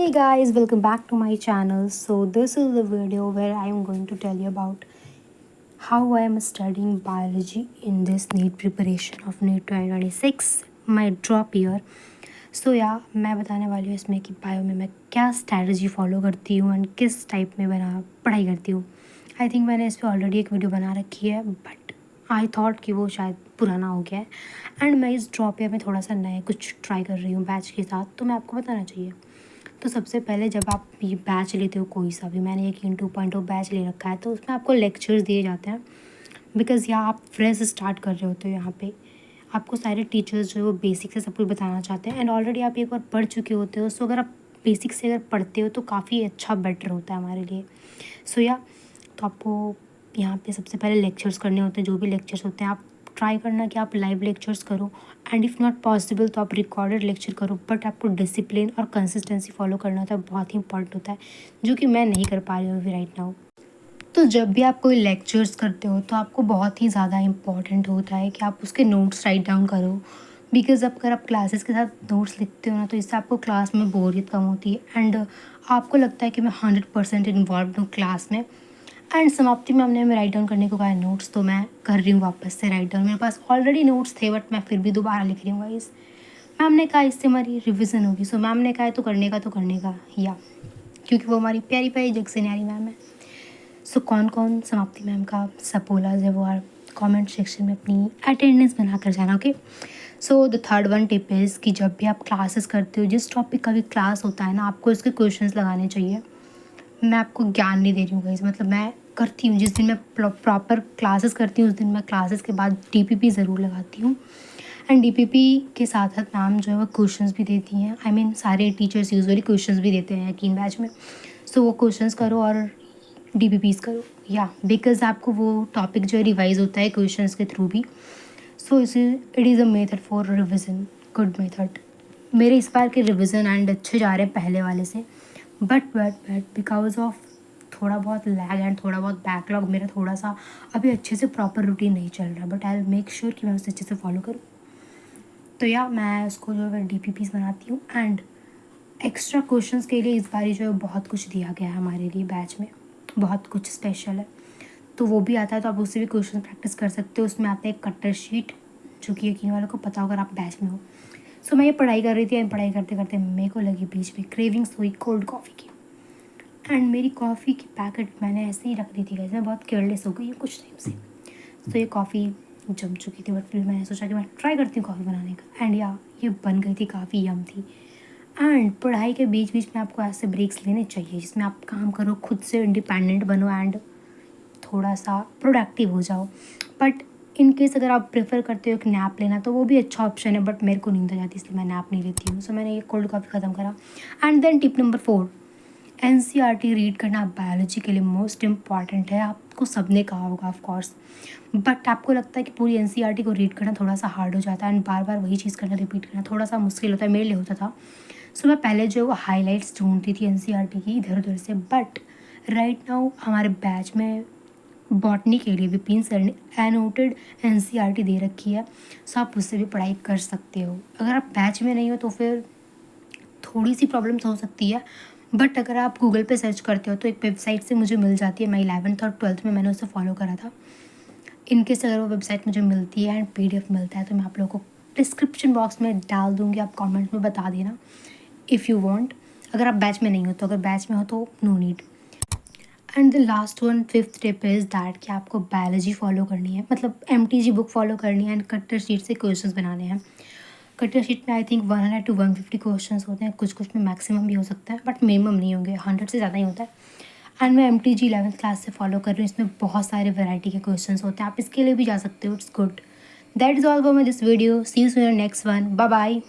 Hey guys, welcome back to my channel. So this is the video where I am going to tell you about how I am studying biology in this NEET preparation of NEET 2026, my drop year. मैं बताने वाली हूँ इसमें कि bio में मैं क्या strategy follow करती हूँ एंड किस टाइप में बना पढ़ाई करती हूँ. आई थिंक मैंने इस पर ऑलरेडी एक वीडियो बना रखी है बट आई थॉट कि वो शायद पुराना हो गया है एंड मैं इस ड्रॉप ईयर में थोड़ा सा नए कुछ ट्राई कर रही हूँ बैच के साथ, तो मैं आपको बताना चाहिए. तो सबसे पहले जब आप ये बैच लेते हो कोई सा भी, मैंने एक इन 2.0 बैच ले रखा है, तो उसमें आपको लेक्चर्स दिए जाते हैं बिकॉज़ यहाँ आप फ्रेश स्टार्ट कर रहे होते हो. यहाँ पे आपको सारे टीचर्स जो है वो बेसिक से सब कुछ बताना चाहते हैं एंड ऑलरेडी आप एक बार पढ़ चुके होते हो. सो अगर आप बेसिक से अगर पढ़ते हो तो काफ़ी अच्छा बेटर होता है हमारे लिए. तो आपको यहाँ पे सबसे पहले लेक्चर्स करने होते हैं. जो भी लेक्चर्स होते हैं आप ट्राई करना कि आप लाइव लेक्चर्स करो एंड इफ़ नॉट पॉसिबल तो आप रिकॉर्डेड लेक्चर करो, बट आपको डिसिप्लिन और कंसिस्टेंसी फॉलो करना होता है. बहुत ही इंपॉर्टेंट होता है जो कि मैं नहीं कर पा रही हूँ अभी राइट नाउ. तो जब भी आप कोई लेक्चर्स करते हो तो आपको बहुत ही ज़्यादा इम्पॉर्टेंट होता है कि आप उसके नोट्स राइट डाउन करो बिकॉज़ अब अगर आप क्लासेस के साथ नोट्स लिखते हो ना तो इससे आपको क्लास में बोरियत कम होती है एंड आपको लगता है कि मैं 100% इन्वॉल्व हूँ क्लास में. एंड समाप्ति में हमने हमें राइट डाउन करने को कहा है नोट्स, तो मैं कर रही हूँ वापस से राइट डाउन. मेरे पास ऑलरेडी नोट्स थे बट मैं फिर भी दोबारा लिख रही हूँ गाइस. मैम ने कहा इससे हमारी रिविज़न होगी, सो मैम ने कहा है तो करने का या क्योंकि वो हमारी प्यारी प्यारी जगह न्यारी मैम है. सो कौन कौन समाप्ति मैम का सपोला है वो कमेंट सेक्शन में अपनी अटेंडेंस बना कर जाना. Okay, so the third one tip is कि जब भी आप क्लासेस करते हो, जिस टॉपिक का भी क्लास होता है ना, आपको इसके क्वेश्चंस लगाने चाहिए. मैं आपको ज्ञान नहीं दे रही हूँ गाइस, मतलब मैं करती हूँ. जिस दिन मैं प्रॉपर क्लासेस करती हूँ उस दिन मैं क्लासेस के बाद डीपीपी ज़रूर लगाती हूँ एंड डीपीपी के साथ साथ मैम जो है वो क्वेश्चंस भी देती हैं. आई मीन सारे टीचर्स यूजुअली क्वेश्चंस भी देते हैं यकीन बैच में. सो वो क्वेश्चंस करो और डीपीपीज करो या बिकॉज आपको वो टॉपिक जो है रिवाइज होता है क्वेश्चंस के थ्रू भी. सो इसे it is a method for revision, good method. मेरे इस बार के रिविज़न एंड अच्छे जा रहे हैं पहले वाले से, बट बिकॉज ऑफ थोड़ा बहुत लैग एंड थोड़ा बहुत बैकलॉग मेरा थोड़ा सा अभी अच्छे से प्रॉपर रूटीन नहीं चल रहा, but I will make sure कि मैं उसे अच्छे से फॉलो करूँ. तो या मैं उसको जो है डीपीपीज बनाती हूँ एंड एक्स्ट्रा क्वेश्चंस के लिए इस बार जो है बहुत कुछ दिया गया है हमारे लिए बैच में, बहुत कुछ स्पेशल है. तो वो भी आता है तो आप उससे भी क्वेश्चन प्रैक्टिस कर सकते हो. उसमें आता है एक कटर शीट जो कि यकीन वालों को पता होगा आप बैच में हो. सो मैं ये पढ़ाई कर रही थी एंड पढ़ाई करते करते मेरे को लगी बीच में क्रेविंग्स हुई कोल्ड कॉफ़ी की एंड मेरी कॉफ़ी की पैकेट मैंने ऐसे ही रख दी थी. मैं बहुत केयरलेस हो गई हूँ कुछ टाइम से. तो ये कॉफ़ी जम चुकी थी बट फिर मैंने सोचा कि मैं ट्राई करती हूँ कॉफ़ी बनाने का एंड या ये बन गई थी, काफ़ी यम थी. एंड पढ़ाई के बीच बीच में आपको ऐसे ब्रेक्स लेने चाहिए जिसमें आप काम करो, खुद से इंडिपेंडेंट बनो एंड थोड़ा सा प्रोडक्टिव हो जाओ. बट इन केस अगर आप प्रेफर करते हो एक नैप लेना तो वो भी अच्छा ऑप्शन है, बट मेरे को नींद आ जाती है इसलिए मैं नैप नहीं लेती हूँ. सो मैंने ये कोल्ड कॉफ़ी ख़त्म करा. And then tip number 4, NCERT read करना बायोलॉजी के लिए मोस्ट इम्पॉर्टेंट है. आपको सब ने कहा होगा ऑफ कोर्स, बट आपको लगता है कि पूरी एनसीईआरटी को रीड करना थोड़ा सा हार्ड हो जाता है एंड बार बार वही चीज़ करना, रिपीट करना थोड़ा सा मुश्किल होता है. मेरे लिए होता था. सो मैं पहले जो वो हाईलाइट्स ढूंढती थी एनसीईआरटी की इधर उधर से, बट राइट नाउ हमारे बैच में बॉटनी के लिए विपिन सर ने एनोटेड एनसीईआरटी दे रखी है. सो आप उससे भी पढ़ाई कर सकते हो. अगर आप बैच में नहीं हो तो फिर थोड़ी सी प्रॉब्लम तो हो सकती है, बट अगर आप गूगल पे सर्च करते हो तो एक वेबसाइट से मुझे मिल जाती है. मैं 11th और 12th में मैंने उसे फॉलो करा था. इनकेस अगर वो वेबसाइट मुझे मिलती है एंड पीडीएफ मिलता है तो मैं आप लोगों को डिस्क्रिप्शन बॉक्स में डाल दूँगी, आप कमेंट में बता देना इफ़ यू वांट. अगर आप बैच में नहीं हो तो, अगर बैच में हो तो no need. And the last one, fifth tip is that कि आपको बायोलॉजी फॉलो करनी है, मतलब एमटीजी बुक फॉलो करनी है एंड कटर शीट से क्वेश्चंस बनाने हैं. कटर शीट में आई थिंक 100 to 150 क्वेश्चंस होते हैं. कुछ में मैक्सिमम भी हो सकता है बट मिनिमम नहीं होंगे, 100 से ज़्यादा ही होता है. एंड मैं MTG 11th क्लास से फॉलो कर रही हूँ. इसमें बहुत सारे वैरायटी के क्वेश्चंस होते हैं, आप इसके लिए भी जा सकते हो. It's good. That is all for my this video. See you soon in next one. Bye bye.